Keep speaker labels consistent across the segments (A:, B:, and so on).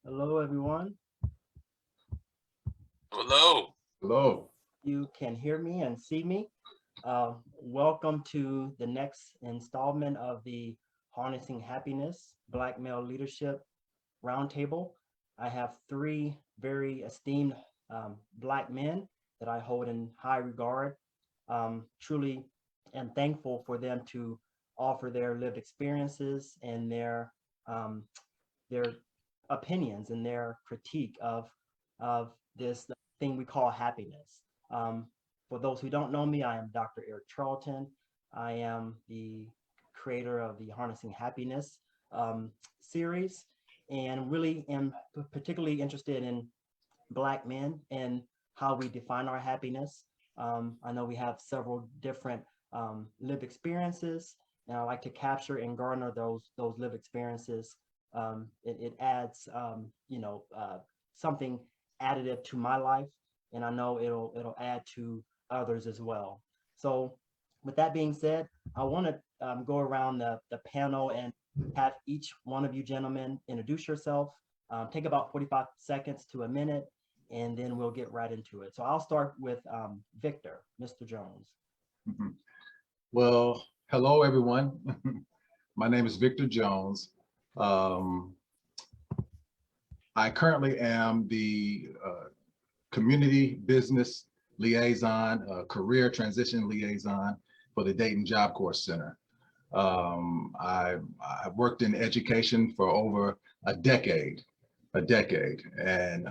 A: Hello, everyone.
B: Hello.
C: Hello.
A: You can hear me and see me. Welcome to the next installment of the Harnessing Happiness Black Male Leadership Roundtable. I have three very esteemed Black men that I hold in high regard. Truly am thankful for them to offer their lived experiences and um, their opinions and their critique of this thing we call happiness. Um, for those who don't know me, I am Dr. Eric Charlton. I am the creator of the Harnessing Happiness series, and really am particularly interested in Black men and how we define our happiness. I know we have several different lived experiences, and I like to capture and garner those lived experiences. It adds, something additive to my life, and I know it'll add to others as well. So, with that being said, I want to go around the panel and have each one of you gentlemen introduce yourself. Take about 45 seconds to a minute, and then we'll get right into it. So I'll start with Victor, Mr. Jones.
C: Mhm. Well, hello, everyone. My name is Victor Jones. Um, I currently am the community business liaison, career transition liaison for the Dayton Job Corps Center. I've worked in education for over a decade, and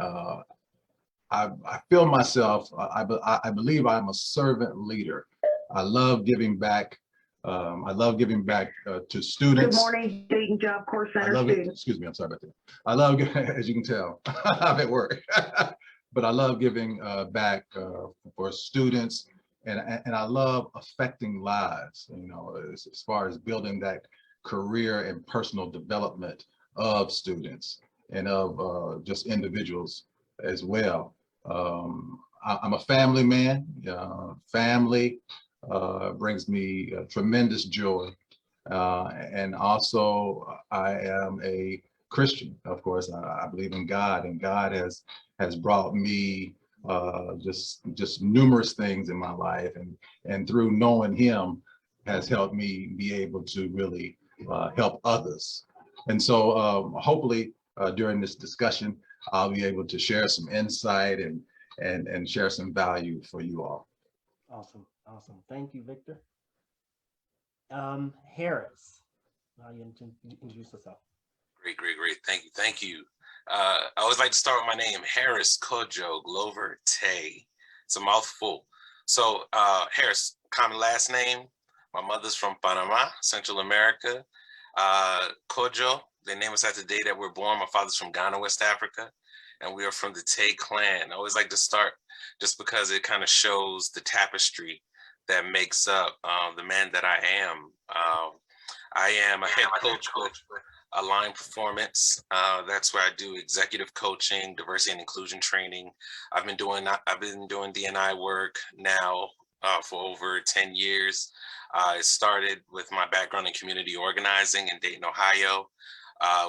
C: I feel myself, I believe I'm a servant leader. I love giving back. I love giving back to students.
D: Good morning, Dayton Job Corps
C: I
D: Center
C: love it.
D: students.
C: Excuse me, I'm sorry about that. I love, as you can tell, I'm at work, but I love giving back for students, and I love affecting lives. You know, as far as building that career and personal development of students and of just individuals as well. I'm a family man. Family brings me tremendous joy. And also, I am a Christian. Of course, I believe in God, and God has brought me just numerous things in my life, and through knowing Him, has helped me be able to really help others. And so, hopefully, during this discussion, I'll be able to share some insight and share some value for you all.
A: Awesome, awesome. Thank you, Victor. Harris, now you introduce yourself.
B: Great, great, great. Thank you. Thank you. I always like to start with my name, Harris Kojo Glover Tay. It's a mouthful. So Harris, common last name. My mother's from Panama, Central America. Kojo, they name us after the day that we're born. My father's from Ghana, West Africa, and we are from the Tay clan. I always like to start just because it kind of shows the tapestry that makes up the man that I am. I am a head coach with Align Performance. That's where I do executive coaching, diversity and inclusion training. I've been doing D&I work now for over 10 years. I started with my background in community organizing in Dayton, Ohio,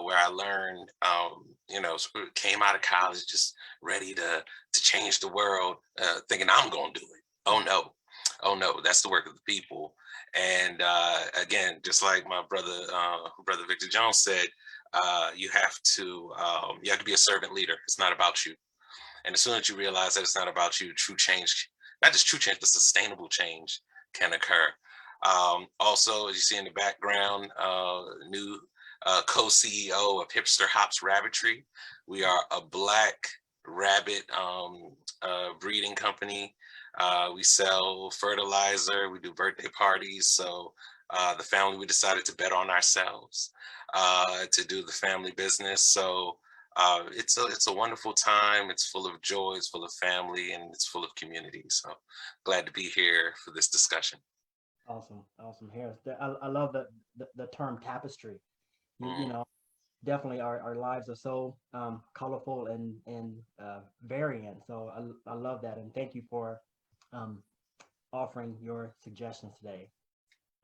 B: where I learned, came out of college just ready to change the world, thinking I'm going to do it. Oh no, that's the work of the people. And again, just like my brother Victor Jones said, you have to be a servant leader. It's not about you. And as soon as you realize that it's not about you, true change, not just true change, but sustainable change can occur. Also, as you see in the background, new co-CEO of Hipster Hops Rabbitry. We are a Black rabbit breeding company. We sell fertilizer, we do birthday parties. So the family, we decided to bet on ourselves to do the family business. So it's a wonderful time. It's full of joy, it's full of family, and it's full of community. So glad to be here for this discussion.
A: Awesome, awesome, Harris. I love the term tapestry. You know, definitely our lives are so colorful and variant. So I love that, and thank you for um, offering your suggestions today.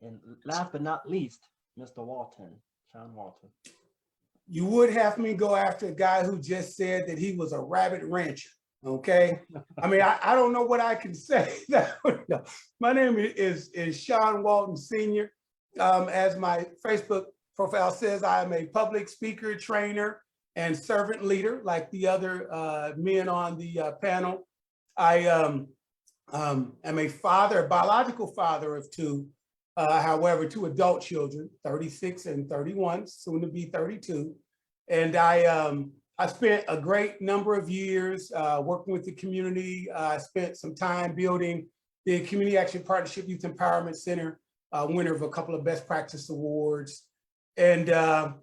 A: And last but not least, Mr. Walton, Sean Walton.
E: you would have me go after a guy who just said that he was a rabbit rancher. Okay. I mean, I don't know what I can say. No. My name is Sean Walton Sr. As my Facebook profile says, I am a public speaker, trainer, and servant leader, like the other men on the panel. I am a father, a biological father of two, however, two adult children, 36 and 31, soon to be 32. And I spent a great number of years working with the community. I spent some time building the Community Action Partnership Youth Empowerment Center, winner of a couple of best practice awards. And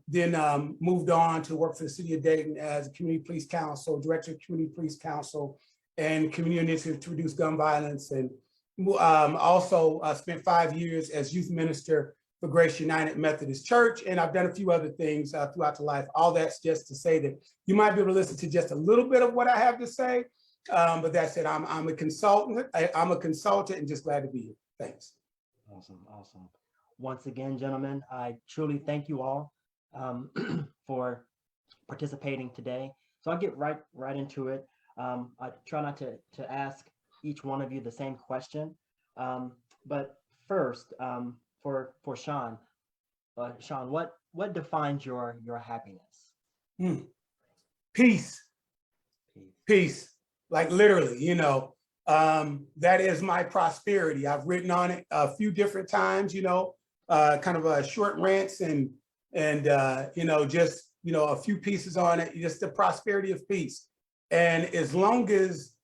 E: then moved on to work for the city of Dayton as a community police council, director of community police council, and community initiative to reduce gun violence. And also spent 5 years as youth minister for Grace United Methodist Church. And I've done a few other things throughout the life. All that's just to say that you might be able to listen to just a little bit of what I have to say. But that's it. I'm a consultant. I'm a consultant and just glad to be here. Thanks.
A: Awesome. Awesome. Once again, gentlemen, I truly thank you all for participating today. So I'll get right into it. I try not to ask each one of you the same question. But first, for Sean, Sean, what defines your happiness?
E: Peace. Peace. Like literally, you know, that is my prosperity. I've written on it a few different times, you know, kind of a short rants and you know, just, you know, a few pieces on it, just the prosperity of peace. And as long as,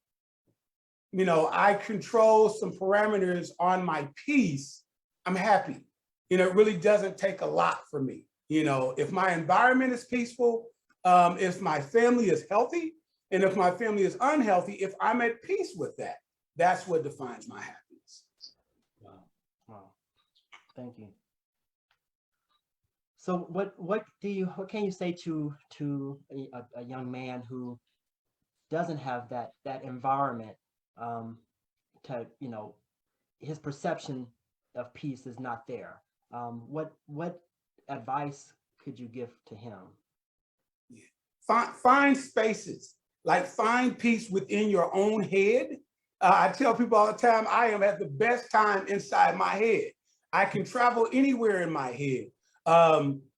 E: you know, I control some parameters on my peace, I'm happy. You know, it really doesn't take a lot for me. You know, if my environment is peaceful, if my family is healthy, and if my family is unhealthy, if I'm at peace with that, that's what defines my happiness.
A: Wow. Wow. Thank you. So what can you say to a young man who doesn't have that environment, to, you know, his perception of peace is not there? What advice could you give to him?
E: Find spaces, like find peace within your own head. I tell people all the time, I am at the best time inside my head. I can travel anywhere in my head.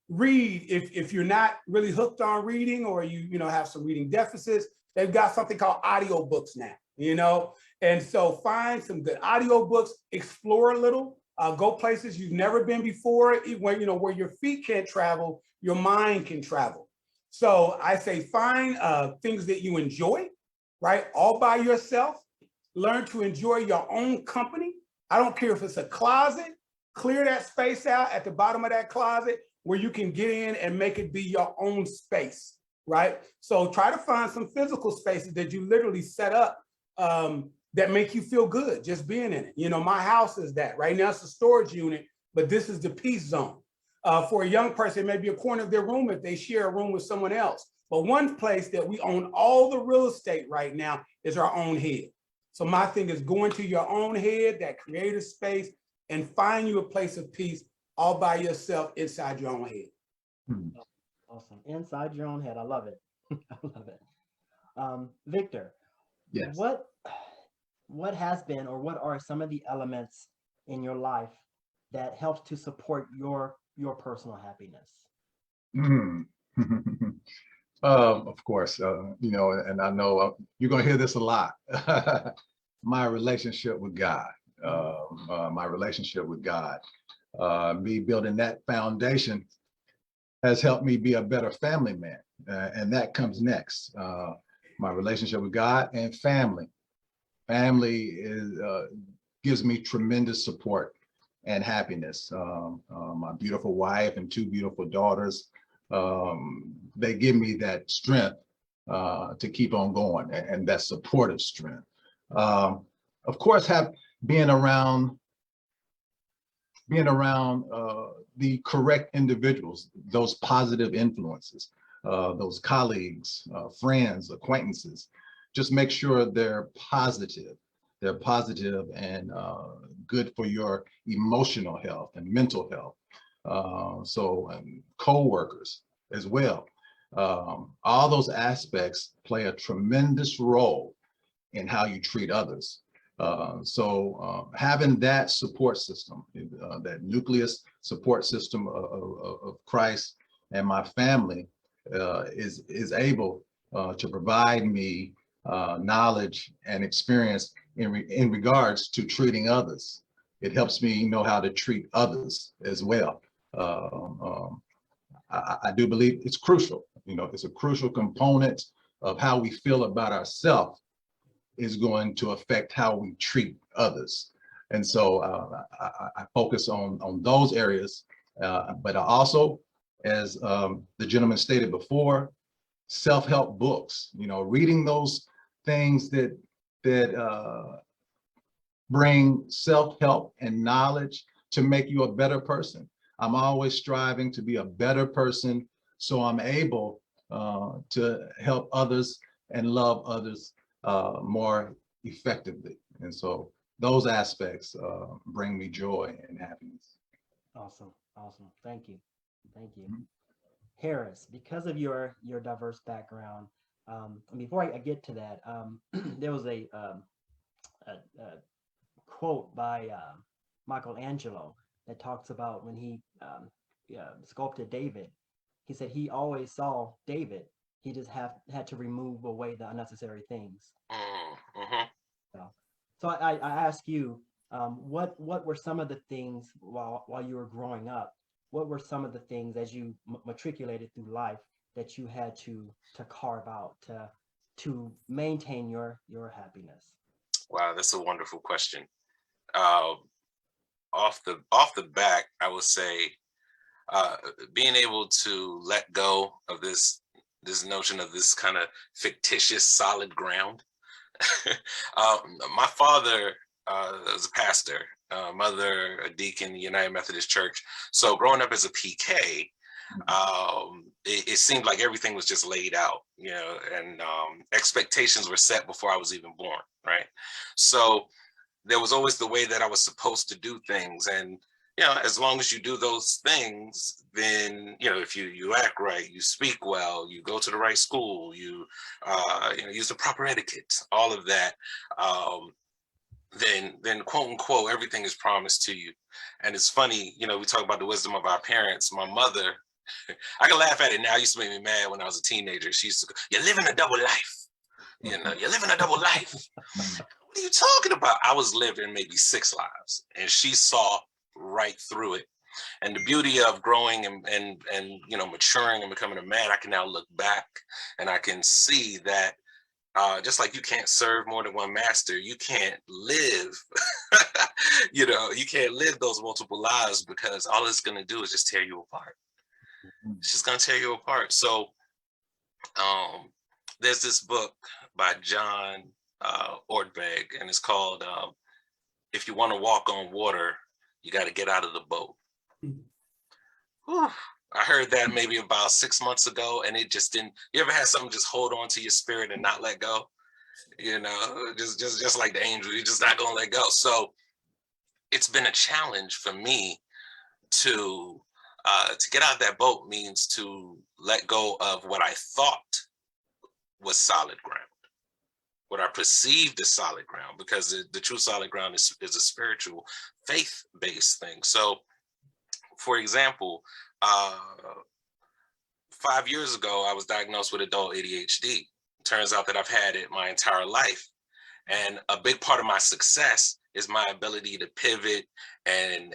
E: Read, if you're not really hooked on reading, or you know, have some reading deficits, they've got something called audiobooks now, you know? And so find some good audiobooks, explore a little, go places you've never been before, where, you know, where your feet can't travel, your mind can travel. So I say find things that you enjoy, right? All by yourself. Learn to enjoy your own company. I don't care if it's a closet, clear that space out at the bottom of that closet where you can get in and make it be your own space, right? So try to find some physical spaces that you literally set up that make you feel good just being in it. You know, my house is that. Right now it's a storage unit, but this is the peace zone. For a young person, it may be a corner of their room if they share a room with someone else. But one place that we own all the real estate right now is our own head. So my thing is go into your own head, that creative space, and find you a place of peace all by yourself inside your own head.
A: Awesome. Inside your own head. I love it. I love it. Victor,
C: Yes.
A: What has been, or what are some of the elements in your life that helps to support your personal happiness?
C: Of course, you know, and I know you're going to hear this a lot. My relationship with God, my relationship with God, me building that foundation has helped me be a better family man. And that comes next. My relationship with God and family. Family gives me tremendous support and happiness. My beautiful wife and two beautiful daughters, they give me that strength to keep on going, and that supportive strength. Of course, being around the correct individuals, those positive influences, those colleagues, friends, acquaintances. Just make sure they're positive. They're positive and good for your emotional health and mental health. So co-workers, as well. All those aspects play a tremendous role in how you treat others. So having that support system, that nucleus support system of Christ and my family is able to provide me knowledge and experience in regards to treating others. It helps me know how to treat others as well. I do believe it's crucial. It's a crucial component of how we feel about ourselves is going to affect how we treat others. And so I focus on those areas, but I also, as the gentleman stated before, self-help books, reading those things that bring self-help and knowledge to make you a better person. I'm always striving to be a better person, so I'm able to help others and love others more effectively. And so those aspects bring me joy and happiness.
A: Awesome. Thank you. Harris, because of your diverse background, before I get to that, there was a quote by Michelangelo that talks about when he sculpted David. He said he always saw David. He just had to remove away the unnecessary things. So I ask you, what were some of the things while you were growing up? What were some of the things as you matriculated through life that you had to carve out to maintain your happiness?
B: Wow, that's a wonderful question. Off the back, I would say being able to let go of this notion of this kind of fictitious solid ground. My father was a pastor, mother a deacon in the United Methodist Church. So growing up as a PK, it seemed like everything was just laid out, and expectations were set before I was even born, right? So there was always the way that I was supposed to do things, and as long as you do those things, then if you act right, you speak well, you go to the right school, you use the proper etiquette, all of that, then quote unquote everything is promised to you. And it's funny, we talk about the wisdom of our parents. My mother, I can laugh at it now. It used to make me mad when I was a teenager. She used to go, "You're living a double life. You're living a double life." What are you talking about? I was living maybe 6 lives, and she saw right through it. And the beauty of growing and maturing and becoming a man, I can now look back and I can see that just like you can't serve more than one master, you can't live, you can't live those multiple lives, because all it's going to do is just tear you apart. It's just going to tear you apart. So there's this book by John Ortberg, and it's called "If You Want to Walk on Water, You Got to Get Out of the Boat." Whew. I heard that maybe about 6 months ago, and it just didn't. You ever had something just hold on to your spirit and not let go? Just like the angel, you're just not gonna let go. So it's been a challenge for me to get out of that boat. Means to let go of what I thought was solid ground, what I perceived as solid ground, because the true solid ground is a spiritual, faith-based thing. So, for example, 5 years ago, I was diagnosed with adult ADHD. Turns out that I've had it my entire life. And a big part of my success is my ability to pivot and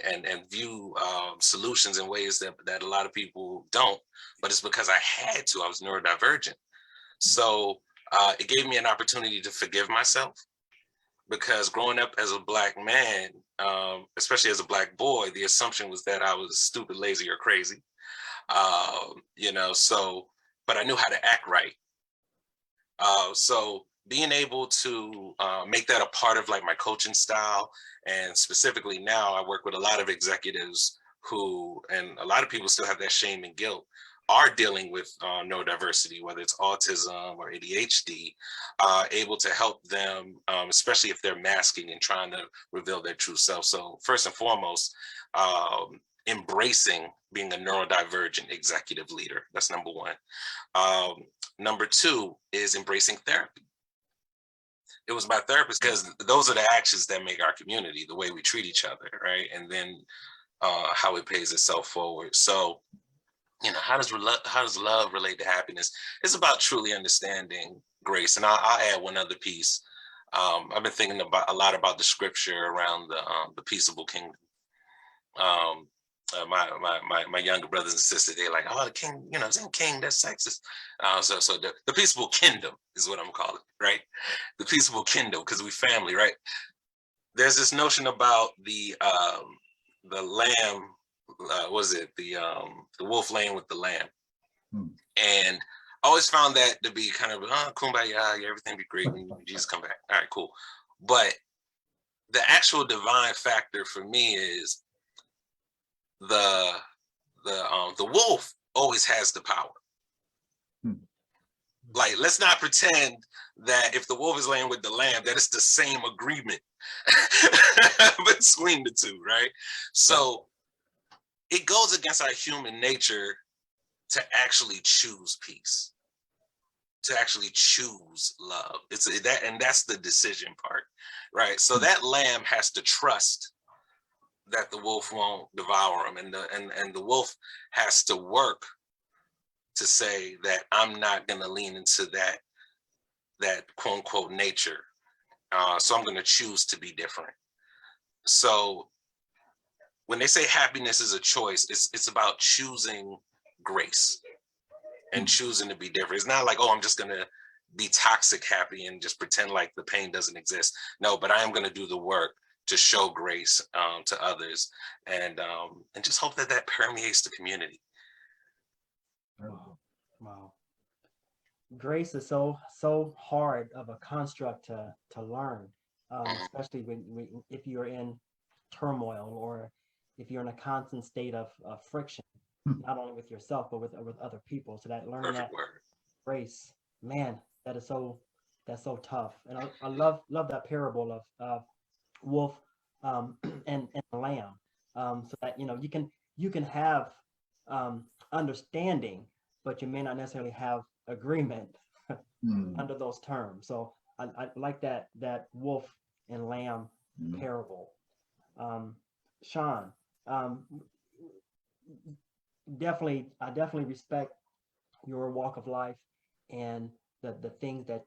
B: view solutions in ways that a lot of people don't. But it's because I had to. I was neurodivergent. So it gave me an opportunity to forgive myself, because growing up as a Black man, especially as a Black boy, the assumption was that I was stupid, lazy, or crazy. But I knew how to act right. So being able to make that a part of like my coaching style, and specifically now I work with a lot of executives who, and a lot of people still have that shame and guilt, are dealing with neurodiversity, whether it's autism or ADHD, able to help them, especially if they're masking and trying to reveal their true self. So first and foremost, embracing being a neurodivergent executive leader. That's number one. Number two is embracing therapy. It was my therapist, because those are the actions that make our community, the way we treat each other, right? And then how it pays itself forward. So, how does love relate to happiness? It's about truly understanding grace. And I'll add one other piece. I've been thinking a lot about the scripture around the peaceable kingdom. My younger brothers and sisters, they're like, oh, the king, saying king, that's sexist. So the peaceable kingdom is what I'm calling it, right? The peaceable kingdom, because we family, right? There's this notion about the lamb, the wolf laying with the lamb. And I always found that to be kind of, kumbaya, yeah, everything be great when Jesus come back. All right, cool. But the actual divine factor for me is the wolf always has the power. Like, let's not pretend that if the wolf is laying with the lamb, that it's the same agreement between the two, right? So it goes against our human nature to actually choose peace, to actually choose love. And that's the decision part, right? So that lamb has to trust that the wolf won't devour him, and the wolf has to work to say that I'm not going to lean into that quote unquote nature. So I'm going to choose to be different. So when they say happiness is a choice, it's about choosing grace and choosing to be different. It's not like, oh, I'm just going to be toxic happy and just pretend like the pain doesn't exist. No, but I am going to do the work to show grace to others, and just hope that permeates the community.
A: Wow. Grace is so hard of a construct to learn, especially if you're in turmoil, or if you're in a constant state of friction, not only with yourself but with other people. So that learning that grace, man, that's so tough. And I love that parable of wolf and lamb, so that you can have understanding, but you may not necessarily have agreement under those terms. So I like that wolf and lamb parable. Sean, I definitely respect your walk of life and the things that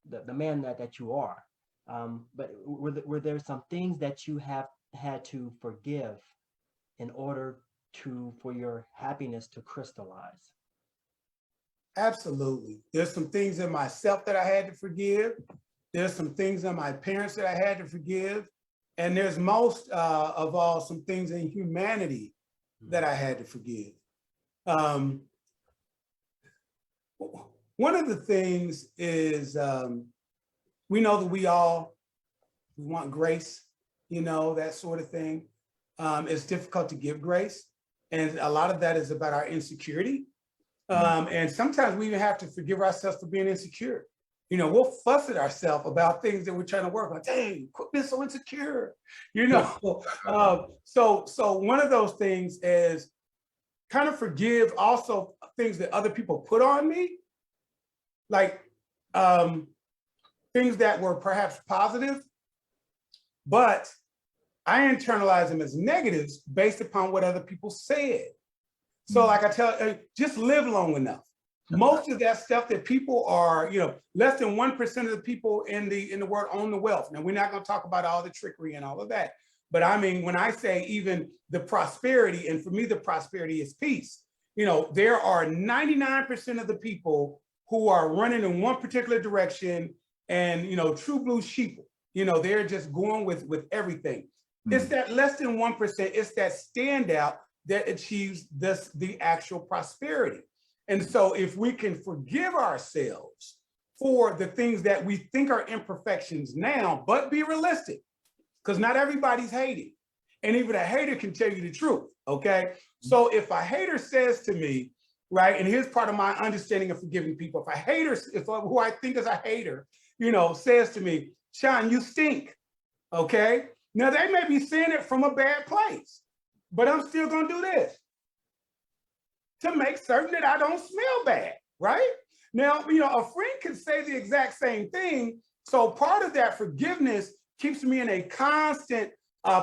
A: the man that you are. But were there some things that you have had to forgive in order for your happiness to crystallize?
E: Absolutely. There's some things in myself that I had to forgive. There's some things in my parents that I had to forgive. And there's most of all some things in humanity that I had to forgive. One of the things is we know that we want grace, that sort of thing. It's difficult to give grace. And a lot of that is about our insecurity. And sometimes we even have to forgive ourselves for being insecure. We'll fuss at ourselves about things that we're trying to work on. Dang, quit being so insecure. So one of those things is kind of forgive also things that other people put on me, like things that were perhaps positive, but I internalize them as negatives based upon what other people said. So like I tell, just live long enough. Most of that stuff that people are, less than 1% of the people in the world own the wealth. Now, we're not going to talk about all the trickery and all of that. But I mean, when I say even the prosperity, and for me, the prosperity is peace. There are 99% of the people who are running in one particular direction, and, true blue sheep, they're just going with everything. It's that less than 1%, it's that standout that achieves the actual prosperity. And so if we can forgive ourselves for the things that we think are imperfections now, but be realistic, because not everybody's hating. And even a hater can tell you the truth, okay? So if a hater says to me, right, and here's part of my understanding of forgiving people. If a hater, who I think is a hater, says to me, Sean, you stink, okay? Now they may be saying it from a bad place, but I'm still gonna do this. to make certain that I don't smell bad, right? Now, you know, a friend can say the exact same thing. So part of that forgiveness keeps me in a constant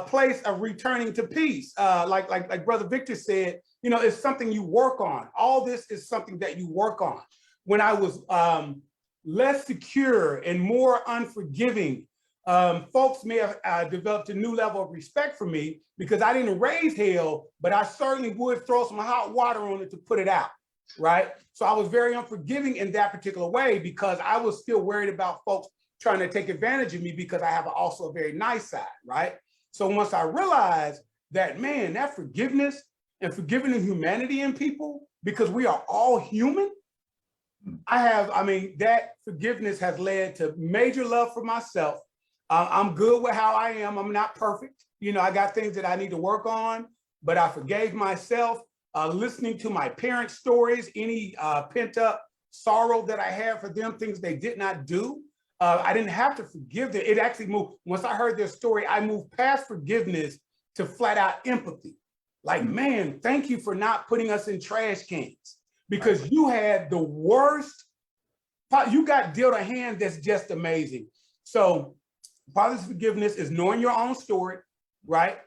E: place of returning to peace. Like Brother Victor said, you know, it's something you work on. All this is something that you work on. When I was less secure and more unforgiving, folks may have developed a new level of respect for me because I didn't raise hell, but I certainly would throw some hot water on it to put it out, right? So I was very unforgiving in that particular way because I was still worried about folks trying to take advantage of me because I have also a very nice side, right? So once I realized that, man, that forgiveness and forgiving the humanity in people, because we are all human, that forgiveness has led to major love for myself. I'm good with how I am. I'm not perfect. You know, I got things that I need to work on, but I forgave myself. Listening to my parents' stories, any pent up sorrow that I had for them, things they did not do. I didn't have to forgive them. It actually moved. Once I heard their story, I moved past forgiveness to flat out empathy. Like, man, thank you for not putting us in trash cans because you had the worst, you got dealt a hand that's just amazing. So part of forgiveness is knowing your own story, right?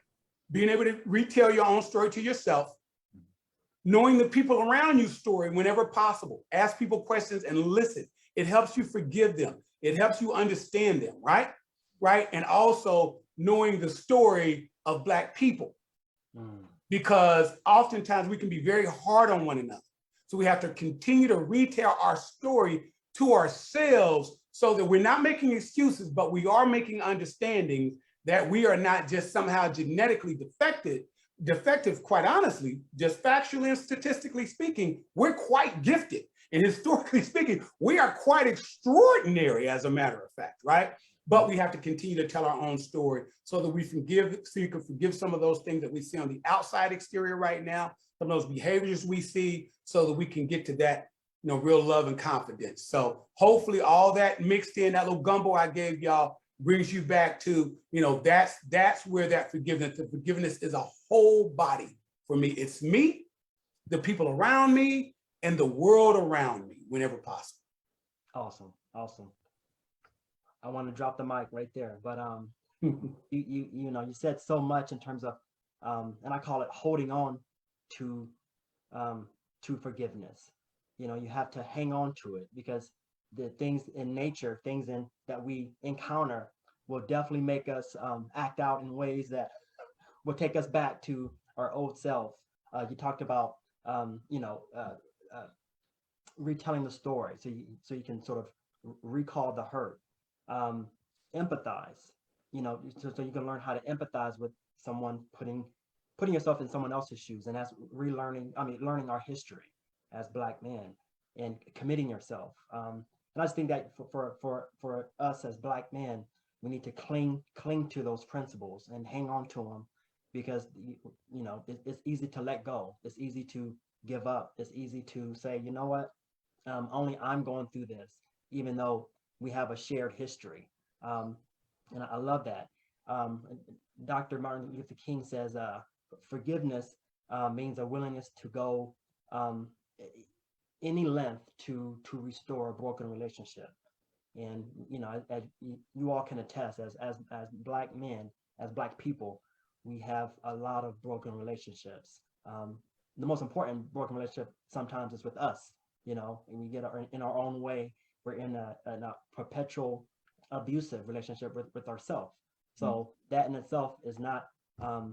E: Being able to retell your own story to yourself, knowing the people around you's story whenever possible. Ask people questions and listen. It helps you forgive them. It helps you understand them, right? Right. And also knowing the story of Black people, because oftentimes we can be very hard on one another. So we have to continue to retell our story to ourselves so that we're not making excuses, but we are making understandings that we are not just somehow genetically defective, quite honestly, just factually and statistically speaking, we're quite gifted. And historically speaking, we are quite extraordinary, as a matter of fact, right? But we have to continue to tell our own story so that we can forgive some of those things that we see on the outside exterior right now, some of those behaviors we see, so that we can get to that, you know, real love and confidence. So hopefully all that mixed in, that little gumbo I gave y'all, brings you back to, you know, that's where that forgiveness, the forgiveness is a whole body for me. It's me, the people around me, and the world around me whenever possible.
A: Awesome, awesome. I want to drop the mic right there, but you know, you said so much in terms of and I call it holding on to forgiveness. You know, you have to hang on to it because the things in nature, that we encounter will definitely make us act out in ways that will take us back to our old self. You talked about retelling the story so you can sort of recall the hurt. Empathize, you know, so you can learn how to empathize with someone, putting yourself in someone else's shoes, and that's learning our history as Black men and committing yourself. And I just think that for us as Black men, we need to cling to those principles and hang on to them, because you know it's easy to let go. It's easy to give up. It's easy to say, you know what, only I'm going through this, even though we have a shared history. And I love that. Dr. Martin Luther King says, forgiveness means a willingness to go any length to restore a broken relationship. And you know, as you all can attest, as Black men, as Black people, we have a lot of broken relationships. The most important broken relationship sometimes is with us. You know, and we get in our own way. We're in a perpetual abusive relationship with ourselves. So that in itself is not a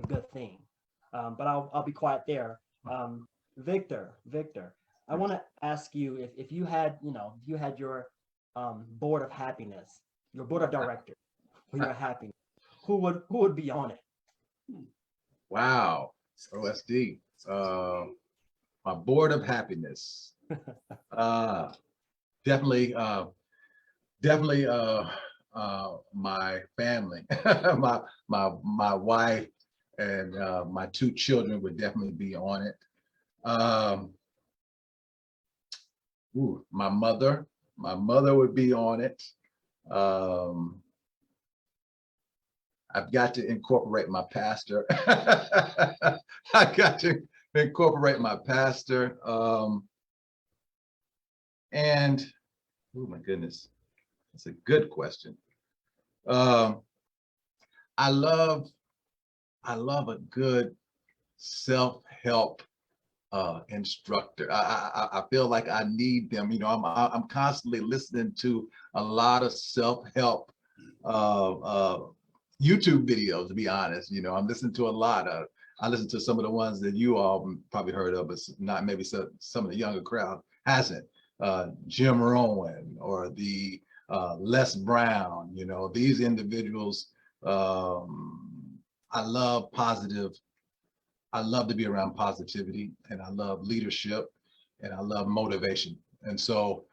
A: good thing. But I'll be quiet there. Victor, I want to ask you if you had your board of happiness, your board of directors for your happiness, who would be on it?
C: Wow. Oh, that's deep. My board of happiness. Definitely my family, my wife and my two children would definitely be on it. My mother would be on it. I've got to incorporate my pastor. I got to incorporate my pastor. And oh my goodness, that's a good question. I love a good self-help instructor. I feel like I need them. You know, I'm constantly listening to a lot of self-help YouTube videos, to be honest. You know, I'm listening to a lot of, I listen to some of the ones that you all probably heard of, but not maybe some of the younger crowd hasn't. Jim Rohn or the Les Brown, you know, these individuals. I love positive. I love to be around positivity, and I love leadership, and I love motivation. And so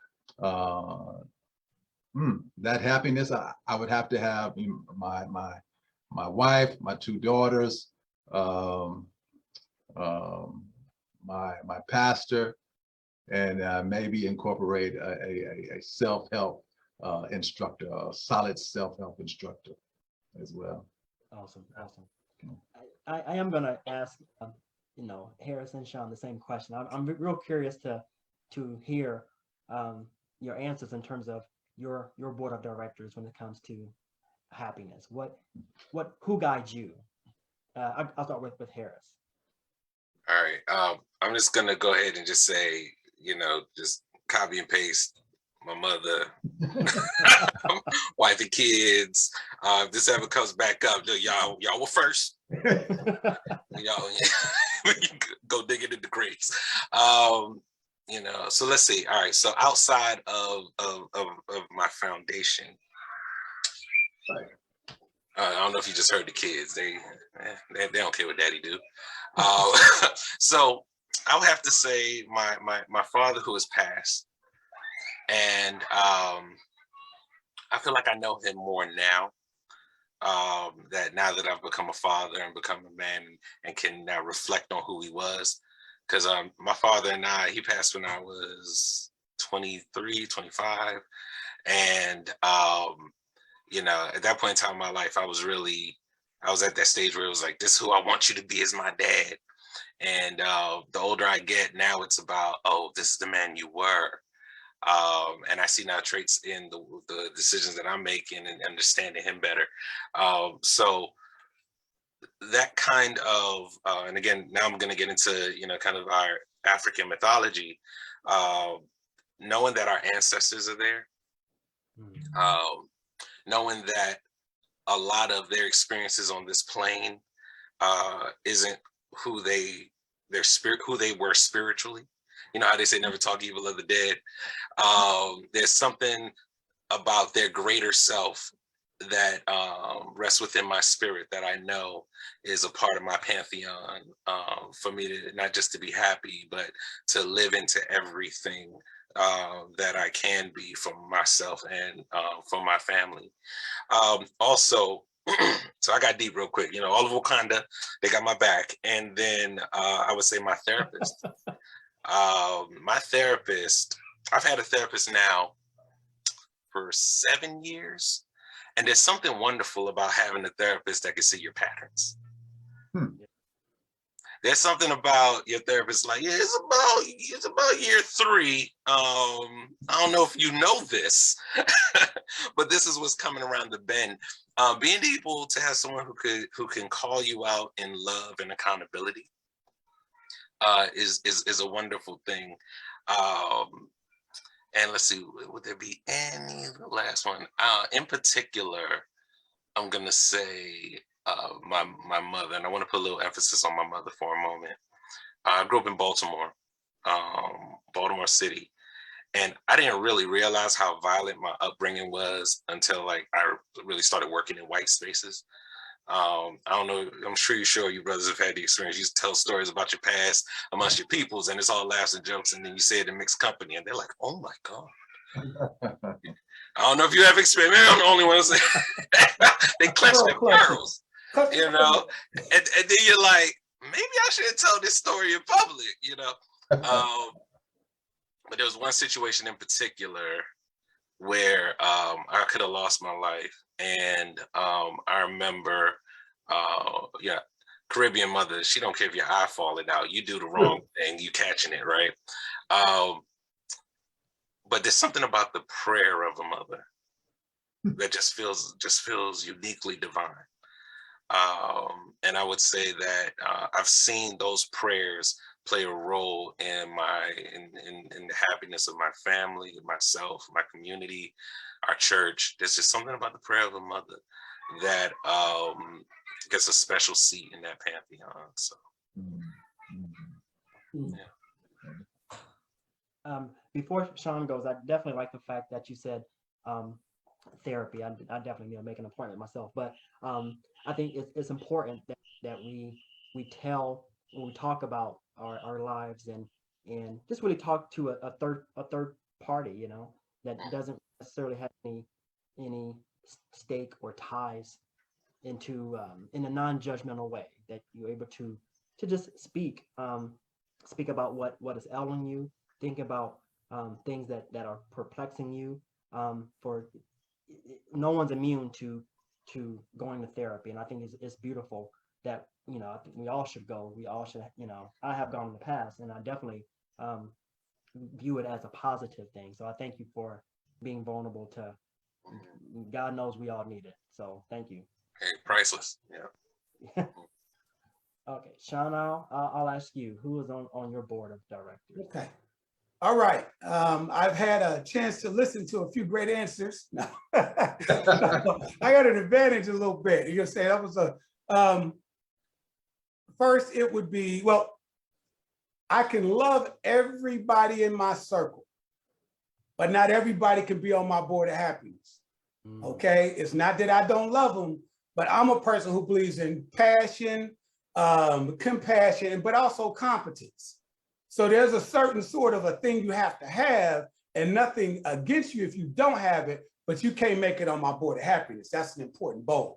C: that happiness, I would have to have, you know, my wife, my two daughters, my pastor, and maybe incorporate a self-help instructor, a solid self-help instructor as well.
A: Awesome, awesome. I am gonna ask, you know, Harris and Sean the same question. I'm real curious to hear your answers in terms of your board of directors when it comes to happiness. Who guides you? I'll start with Harris.
B: All right. I'm just gonna go ahead and just say, you know, just copy and paste my mother, wife and kids. If this ever comes back up, y'all were first. Y'all go dig it in the graves. You know, so let's see. All right. So outside of my foundation, I don't know if you just heard the kids. They don't care what daddy do. So I would have to say my father, who has passed, and I feel like I know him more now. That now that I've become a father and become a man and can now reflect on who he was. Because my father and he passed when I was 23, 25. And, you know, at that point in time in my life, I was at that stage where it was like, this is who I want you to be as my dad. And the older I get now, it's about, oh, this is the man you were. And I see now traits in the decisions that I'm making and understanding him better. So that kind of, and again, now I'm going to get into, you know, kind of our African mythology, knowing that our ancestors are there, knowing that a lot of their experiences on this plane isn't who they were spiritually. You know how they say never talk evil of the dead. There's something about their greater self that rests within my spirit that I know is a part of my pantheon, for me to not just to be happy, but to live into everything that I can be for myself and for my family. Also, so I got deep real quick. You know, all of Wakanda, they got my back. And then I would say my therapist. My therapist, I've had a therapist now for 7 years. And there's something wonderful about having a therapist that can see your patterns. There's something about your therapist, like, yeah, it's about year 3. I don't know if you know this, but this is what's coming around the bend. Being able to have someone who can call you out in love and accountability is a wonderful thing. And let's see, would there be any last one? In particular, I'm gonna say my mother, and I want to put a little emphasis on my mother for a moment. I grew up in Baltimore, Baltimore City, and I didn't really realize how violent my upbringing was until like I really started working in white spaces. I don't know, I'm sure you brothers have had the experience. You tell stories about your past amongst your peoples, and it's all laughs and jokes, and then you say it in mixed company, and they're like, oh my God. I don't know if you have experience. Maybe I'm the only one who say they clench their pearls, you know, and then you're like, maybe I shouldn't tell this story in public, you know. But there was one situation in particular where I could have lost my life. And I remember, Caribbean mother, she don't care if your eye falling out. You do the wrong thing, you catching it, right? But there's something about the prayer of a mother that just feels uniquely divine. And I would say that I've seen those prayers play a role in the happiness of my family, myself, my community, our church. There's just something about the prayer of a mother that gets a special seat in that pantheon. So, yeah.
A: Before Sean goes, I definitely like the fact that you said therapy. I definitely need to make an appointment myself, but I think it's important that we tell, when we talk about our lives, and just really talk to a third party, you know, that doesn't necessarily have any stake or ties into in a non-judgmental way, that you're able to just speak about what is ailing you, think about things that are perplexing you. For no one's immune to going to therapy, and I think it's beautiful that, you know, I think we all should go. We all should, you know, I have gone in the past, and I definitely view it as a positive thing. So I thank you for being vulnerable to. God knows we all need it. So thank you.
B: Hey, priceless. Yeah.
A: Okay, Sean, I'll ask you, who is on your board of directors?
E: Okay. All right. I've had a chance to listen to a few great answers. No. I got an advantage a little bit. You're saying that was a first, it would be, well, I can love everybody in my circle, but not everybody can be on my board of happiness. Okay. It's not that I don't love them, but I'm a person who believes in passion, compassion, but also competence. So there's a certain sort of a thing you have to have, and nothing against you if you don't have it, but you can't make it on my board of happiness. That's an important board,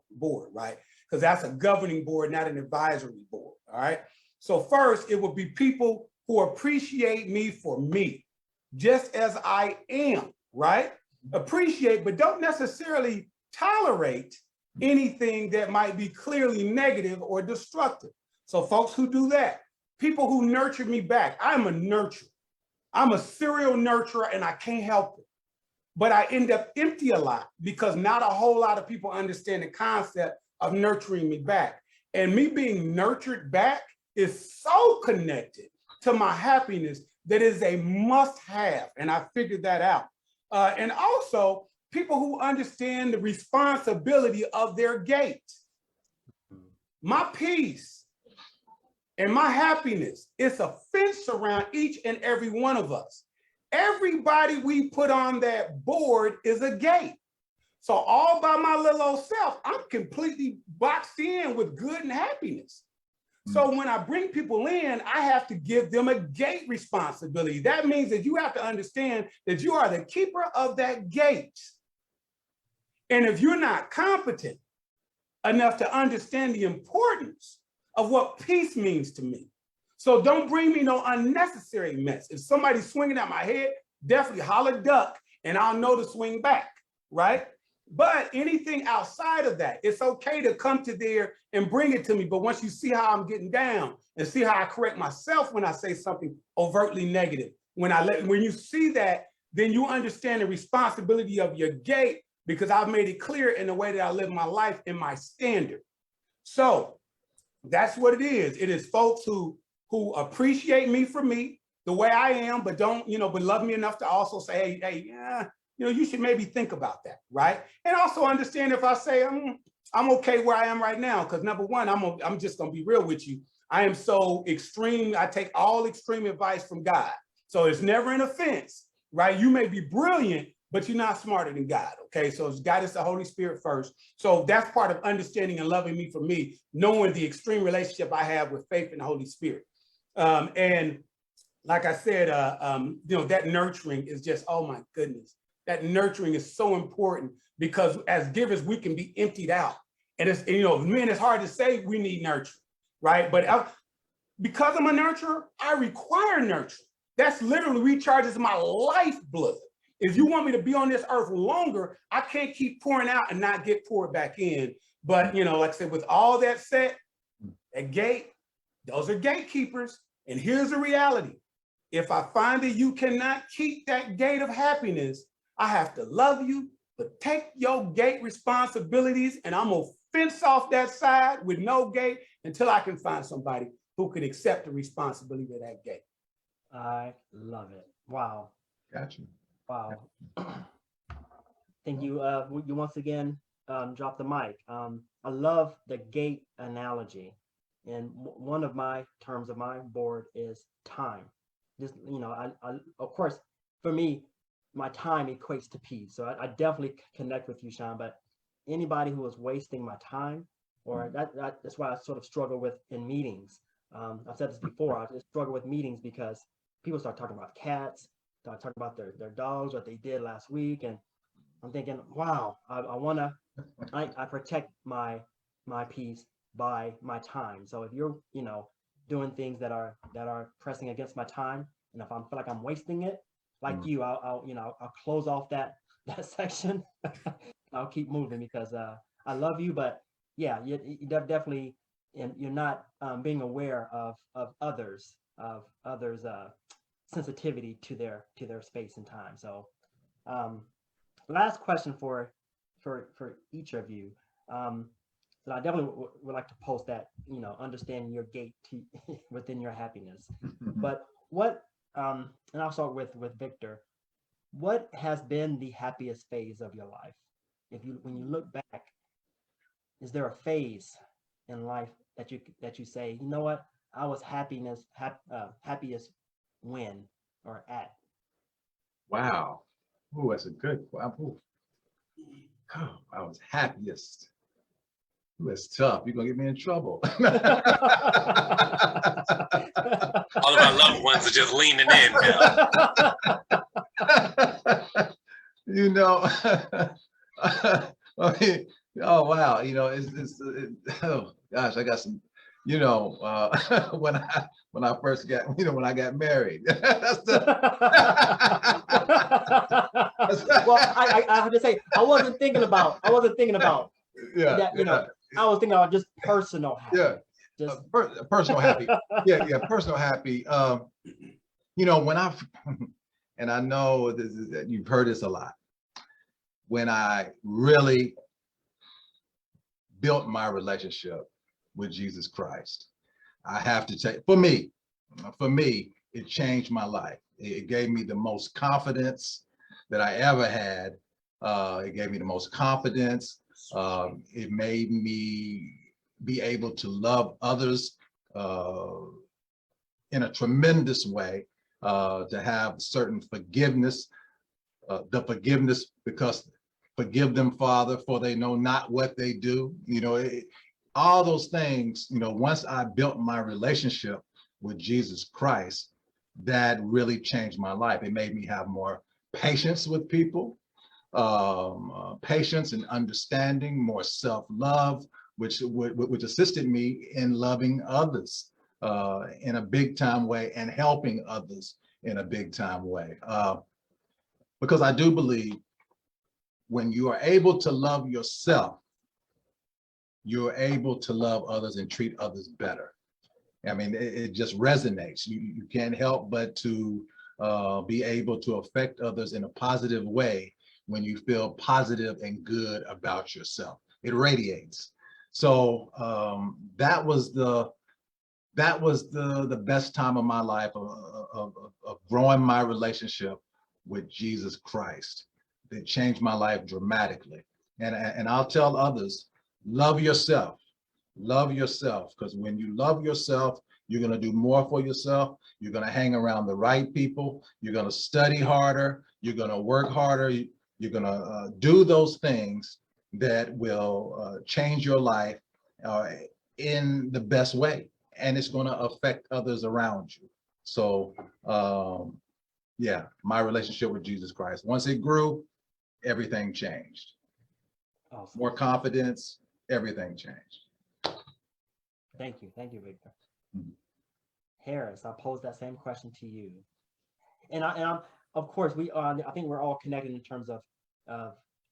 E: right? Because that's a governing board, not an advisory board, all right? So first, it would be people who appreciate me for me, just as I am, right? Appreciate, but don't necessarily tolerate anything that might be clearly negative or destructive. So folks who do that, people who nurture me back. I'm a nurturer. I'm a serial nurturer, and I can't help it. But I end up empty a lot because not a whole lot of people understand the concept of nurturing me back. And me being nurtured back is so connected to my happiness that is a must-have, and I figured that out. And also, people who understand the responsibility of their gate. My peace and my happiness is a fence around each and every one of us. Everybody we put on that board is a gate. So all by my little old self, I'm completely boxed in with good and happiness. So when I bring people in, I have to give them a gate responsibility. That means that you have to understand that you are the keeper of that gate. And if you're not competent enough to understand the importance of what peace means to me, so don't bring me no unnecessary mess. If somebody's swinging at my head, definitely holler duck, and I'll know to swing back, right? But anything outside of that, it's okay to come to there and bring it to me. But once you see how I'm getting down and see how I correct myself when I say something overtly negative, when you see that, then you understand the responsibility of your gate, because I've made it clear in the way that I live my life in my standard. So that's what it is. It is folks who appreciate me for me, the way I am, but don't, but love me enough to also say, hey, yeah, you should maybe think about that, right? And also understand if I say I'm okay where I am right now, because number one, I'm just gonna be real with you. I am so extreme. I take all extreme advice from God, so it's never an offense, right? You may be brilliant, but you're not smarter than God, okay? So God is the Holy Spirit first. So that's part of understanding and loving me for me, knowing the extreme relationship I have with faith in the Holy Spirit. And like I said, that nurturing is just, oh my goodness. That nurturing is so important, because as givers, we can be emptied out. And it's, man, it's hard to say we need nurture, right? But because I'm a nurturer, I require nurture. That's literally recharges my lifeblood. If you want me to be on this earth longer, I can't keep pouring out and not get poured back in. But, like I said, with all that said, That gate, those are gatekeepers. And here's the reality. If I find that you cannot keep that gate of happiness, I have to love you, but take your gate responsibilities and I'm gonna fence off that side with no gate until I can find somebody who can accept the responsibility of that gate.
A: I love it. Wow.
C: Got you.
A: Wow. Thank you. You once again drop the mic. I love the gate analogy. And one of my terms of my board is time. Just, you know, I of course, for me, my time equates to peace. So I definitely connect with you, Sean, but anybody who is wasting my time, or that's why I sort of struggle with in meetings. I've said this before, I just struggle with meetings because people start talking about cats, start talking about their dogs, what they did last week. And I'm thinking, wow, I protect my peace by my time. So if you're, you know, doing things that are pressing against my time, and if I feel like I'm wasting it, like you, I'll close off that section. I'll keep moving because I love you, but yeah, you definitely, and you're not being aware of others sensitivity to their space and time. So last question for each of you. So I definitely would like to post that, you know, understanding your gate to, within your happiness. But what, and I'll start with Victor. What has been the happiest phase of your life? When you look back, is there a phase in life that you say, you know what, I was happiest when or at?
C: Wow. Oh, that's a good one. Ooh. Oh, I was happiest. Ooh, that's tough. You're gonna get me in trouble.
B: All of our loved ones are just leaning in now.
C: You know, I mean, oh wow, you know, oh gosh, I got some, you know, when I first got, you know, when I got married. That's the
A: Well, I have to say, I wasn't thinking about
C: yeah,
A: that, you know, I was thinking about just personal happiness.
C: yeah,
A: Just
C: personal happy. Yeah, personal happy. You know, when and I know you've heard this a lot. When I really built my relationship with Jesus Christ, I have to say, for me, it changed my life. It gave me the most confidence that I ever had. It gave me the most confidence. It made me be able to love others in a tremendous way, to have certain forgiveness, the forgiveness because forgive them, Father, for they know not what they do. You know, all those things, you know, once I built my relationship with Jesus Christ, that really changed my life. It made me have more patience with people, patience and understanding, more self-love, which assisted me in loving others in a big time way and helping others in a big time way. Because I do believe when you are able to love yourself, you're able to love others and treat others better. I mean, it just resonates. You can't help but to be able to affect others in a positive way when you feel positive and good about yourself. It radiates. So that was the best time of my life of growing my relationship with Jesus Christ. It changed my life dramatically. And I'll tell others, love yourself. Love yourself, because when you love yourself, you're going to do more for yourself. You're going to hang around the right people. You're going to study harder. You're going to work harder. You're going to do those things that will change your life in the best way. And it's going to affect others around you. So, yeah, my relationship with Jesus Christ, once it grew, everything changed.
A: awesome.
C: More confidence, everything changed.
A: Thank you, Victor.
C: Mhm.
A: Harris, I'll pose that same question to you. And I'm, of course, we are. I think we're all connected in terms of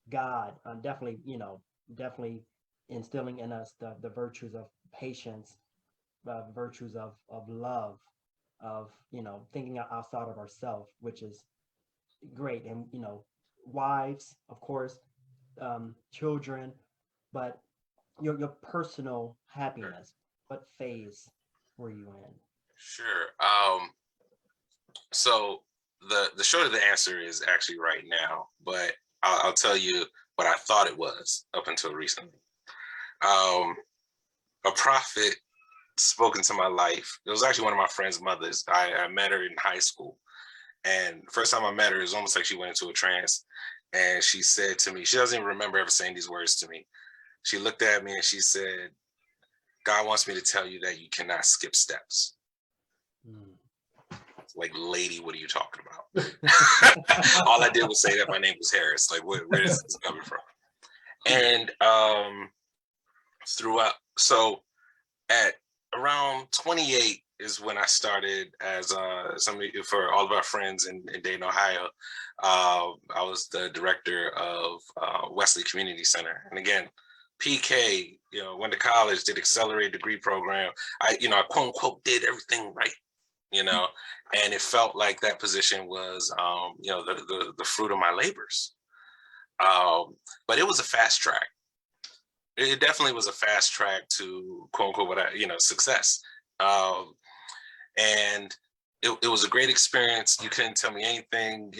A: God. Definitely, you know, definitely instilling in us the virtues of patience, virtues of love, of, thinking outside of ourselves, which is great. And, wives, of course, children, but your personal happiness, what phase were you in?
B: Sure. So the short of the answer is actually right now, but I'll tell you what I thought it was up until recently. A prophet spoke into my life. It was actually one of my friend's mothers. I met her in high school. And the first time I met her, it was almost like she went into a trance. And she said to me, she doesn't even remember ever saying these words to me. She looked at me and she said, God wants me to tell you that you cannot skip steps. Like, lady, what are you talking about? All I did was say that my name was Harris. Like, where is this coming from? And throughout, so at around 28 is when I started as somebody for all of our friends in Dayton, Ohio. I was the director of Wesley Community Center. And again, PK, went to college, did accelerated degree program. I quote unquote did everything right, and it felt like that position was, the fruit of my labors. But it was a fast track. It definitely was a fast track to quote unquote success. And it was a great experience. You couldn't tell me anything,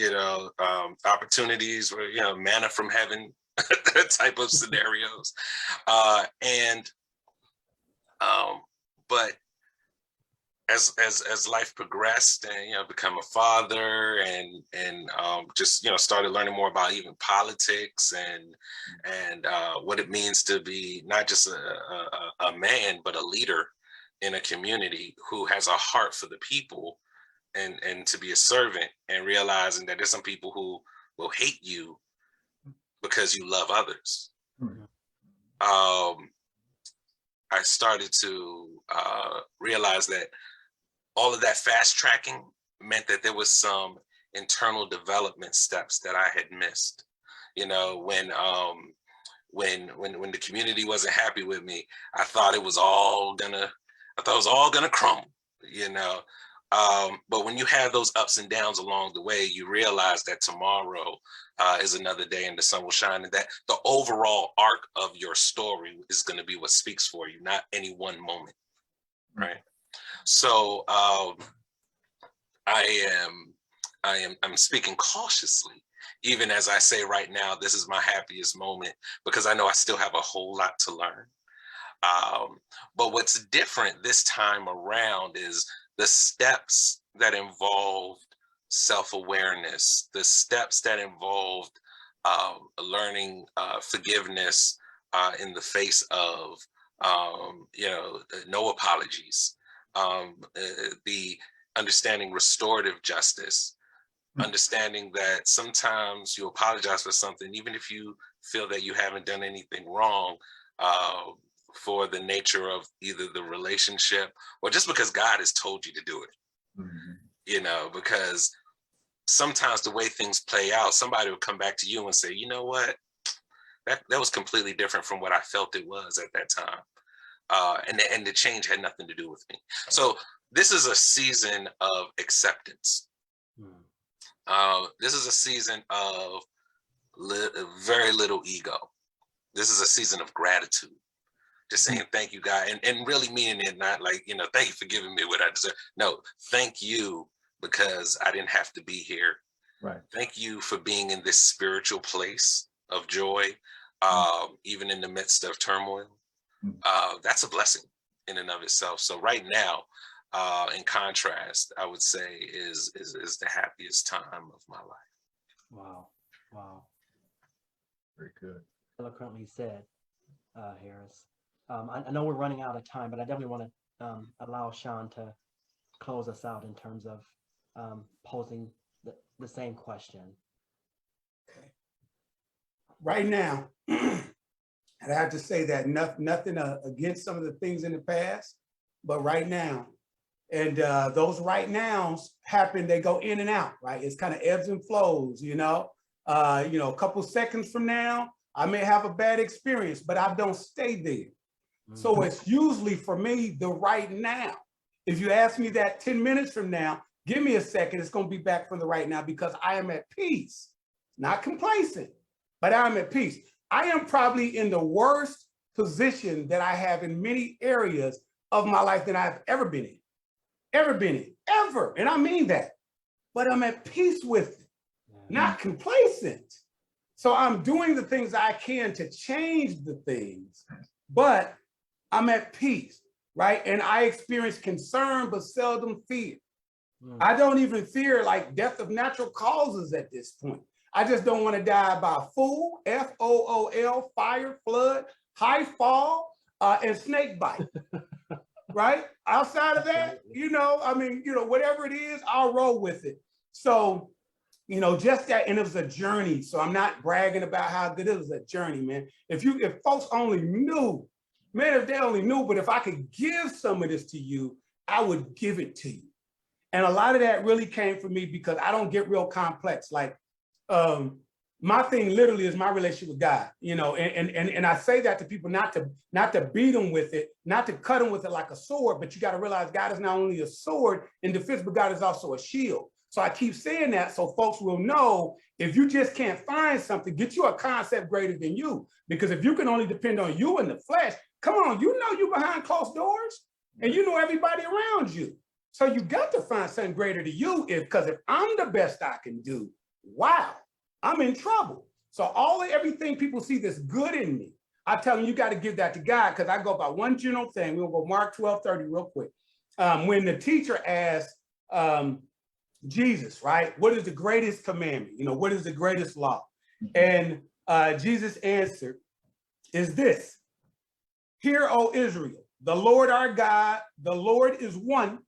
B: opportunities were, manna from heaven type of scenarios. But as life progressed and, become a father and just, started learning more about even politics and what it means to be not just a man, but a leader in a community who has a heart for the people and to be a servant, and realizing that there's some people who will hate you because you love others. I started to realize that all of that fast tracking meant that there was some internal development steps that I had missed. When the community wasn't happy with me, I thought it was all gonna crumble, but when you have those ups and downs along the way, you realize that tomorrow is another day and the sun will shine, and that the overall arc of your story is going to be what speaks for you, not any one moment, right? So I'm speaking cautiously, even as I say right now, this is my happiest moment, because I know I still have a whole lot to learn. But what's different this time around is the steps that involved self-awareness, the steps that involved learning forgiveness in the face of, no apologies, the understanding restorative justice, understanding that sometimes you apologize for something, even if you feel that you haven't done anything wrong, for the nature of either the relationship or just because God has told you to do it. Because sometimes the way things play out, somebody will come back to you and say, you know what, that was completely different from what I felt it was at that time. And the change had nothing to do with me. So this is a season of acceptance. This is a season of very little ego. This is a season of gratitude. Just saying thank you, God, and really meaning it, not like, thank you for giving me what I deserve. No, thank you because I didn't have to be here.
C: Right.
B: Thank you for being in this spiritual place of joy, even in the midst of turmoil. That's a blessing in and of itself. So right now, in contrast, I would say is the happiest time of my life.
A: Wow.
C: Very good.
A: Eloquently said, Harris. I know we're running out of time, but I definitely want to allow Sean to close us out in terms of posing the same question.
E: Okay. Right now, and I have to say that nothing against some of the things in the past, but right now, and those right nows happen, they go in and out, right? It's kind of ebbs and flows, a couple seconds from now, I may have a bad experience, but I don't stay there. So it's usually for me the right now. If you ask me that 10 minutes from now, give me a second, it's going to be back from the right now because I am at peace, not complacent, but I'm at peace. I am probably in the worst position that I have in many areas of my life that I've ever been in, ever. And I mean that, but I'm at peace with it, not complacent. So I'm doing the things I can to change the things, but I'm at peace, right? And I experience concern, but seldom fear. I don't even fear like death of natural causes at this point. I just don't want to die by fool, FOOL, fire, flood, high fall, and snake bite, right? Outside of that, whatever it is, I'll roll with it. So, just that, and it was a journey. So I'm not bragging about how good it was a journey, man. If folks only knew, man, if they only knew, but if I could give some of this to you, I would give it to you. And a lot of that really came from me because I don't get real complex. Like, my thing literally is my relationship with God, and I say that to people not to beat them with it, not to cut them with it like a sword, but you got to realize God is not only a sword in defense, but God is also a shield. So I keep saying that so folks will know if you just can't find something, get you a concept greater than you. Because if you can only depend on you in the flesh, come on, you behind closed doors and you know everybody around you. So you got to find something greater to you because if I'm the best I can do, wow, I'm in trouble. So everything people see that's good in me, I tell them you got to give that to God because I go by one general thing. We'll go Mark 12:30 real quick. When the teacher asked Jesus, right, what is the greatest commandment? What is the greatest law? And Jesus answered is this: Hear, O Israel, the Lord our God, the Lord is one.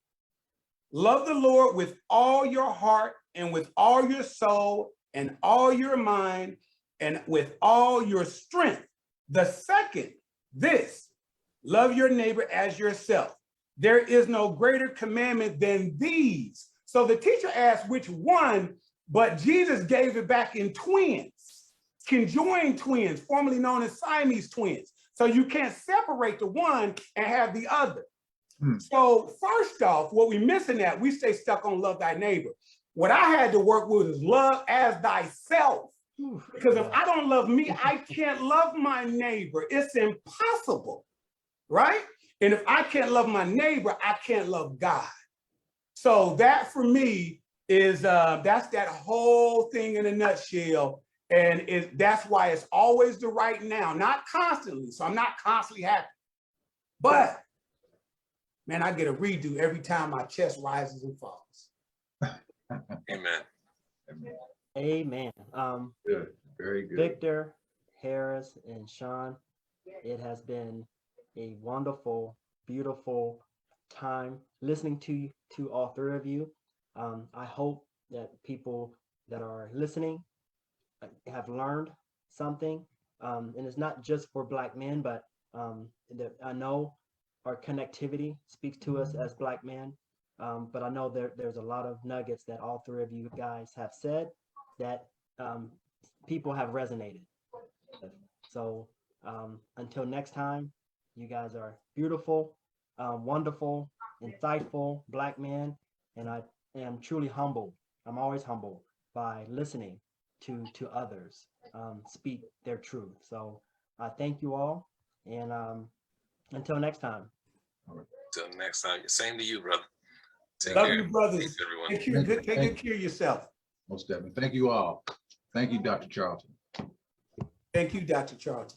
E: Love the Lord with all your heart and with all your soul and all your mind and with all your strength. The second, this: love your neighbor as yourself. There is no greater commandment than these. So the teacher asked which one, but Jesus gave it back in twins, conjoined twins, formerly known as Siamese twins. So you can't separate the one and have the other. So first off, what we missing that, we stay stuck on love thy neighbor. What I had to work with is love as thyself. Because if I don't love me, I can't love my neighbor. It's impossible, right? And if I can't love my neighbor, I can't love God. So that for me is, that's that whole thing in a nutshell. And that's why it's always the right now, not constantly. So I'm not constantly happy. But man, I get a redo every time my chest rises and falls.
B: Amen.
A: Amen.
C: Good. Very good.
A: Victor, Harris, and Sean, it has been a wonderful, beautiful time listening to all three of you. I hope that people that are listening have learned something. And it's not just for Black men, but that I know our connectivity speaks to us as Black men. But I know there's a lot of nuggets that all three of you guys have said that people have resonated with. So until next time, you guys are beautiful, wonderful, insightful Black men, and I am truly humbled. I'm always humbled by listening to others speak their truth. So I thank you all, and until next time.
B: Till next time. Same to you, brother. Take
E: Love
B: care.
E: you, brothers.
B: Thanks, everyone.
E: Take good care of yourself.
C: Most definitely. Thank you all. Thank you, Dr. Charlton.
E: Thank you, Dr. Charlton.